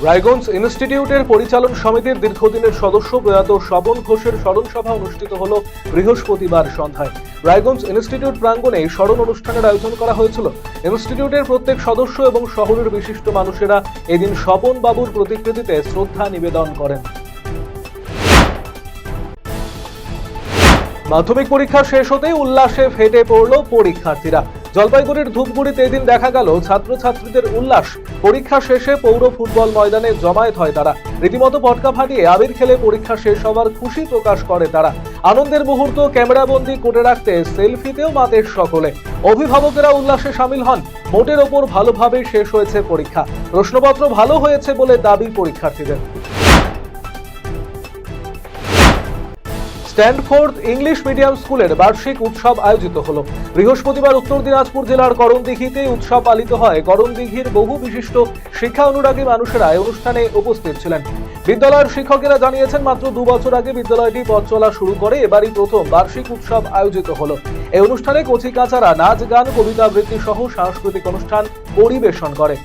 রায়গঞ্জ ইনস্টিটিউটের পরিচালন সমিতির দীর্ঘদিনের সদস্য প্রয়াত স্বপন ঘোষের স্মরণ সভা অনুষ্ঠিত হল বৃহস্পতিবার সন্ধ্যায়। রায়গঞ্জ ইনস্টিটিউট প্রাঙ্গণে স্মরণ অনুষ্ঠানের আয়োজন করা হয়েছিল। ইনস্টিটিউটের প্রত্যেক সদস্য এবং শহরের বিশিষ্ট মানুষেরা এদিন স্বপন বাবুর প্রতিকৃতিতে শ্রদ্ধা নিবেদন করেন। মাধ্যমিক পরীক্ষা শেষ হতেই উল্লাসে ফেটে পড়ল পরীক্ষার্থীরা। জলপাইগুড়ির ধূপগুড়িতে এদিন দেখা গেল ছাত্রছাত্রীদের উল্লাস। পরীক্ষা শেষে পৌর ফুটবল ময়দানে জমায়েত হয় তারা। রীতিমতো পটকা ফাটিয়ে আবির খেলে পরীক্ষা শেষ হওয়ার খুশি প্রকাশ করে তারা। আনন্দের মুহূর্ত ক্যামেরাবন্দি করে রাখতে সেলফিতেও মাতের সকলে। অভিভাবকেরা উল্লাসে সামিল হন। মোটের ওপর ভালোভাবে শেষ হয়েছে পরীক্ষা। প্রশ্নপত্র ভালো হয়েছে বলে দাবি পরীক্ষার্থীদের। স্ট্যান্ডফোর্ড ইংলিশ মিডিয়াম স্কুলের বার্ষিক উৎসব আয়োজিত হলো। বৃহস্পতিবার উত্তর দিনাজপুর জেলার করণদিঘিতে উৎসব পালিত হয়। করণদিঘির বহু বিশিষ্ট শিক্ষা অনুরাগী মানুষেরা এই অনুষ্ঠানে উপস্থিত ছিলেন। বিদ্যালয়ের শিক্ষকেরা জানিয়েছেন, মাত্র 2 বছর আগে বিদ্যালয়টি পথ চলা শুরু করে এবারই প্রথম বার্ষিক উৎসব আয়োজিত হলো। এই অনুষ্ঠানে কচি কাচারা নাচ গান কবিতা আবৃত্তি সহ সাংস্কৃতিক অনুষ্ঠান পরিবেশন করে।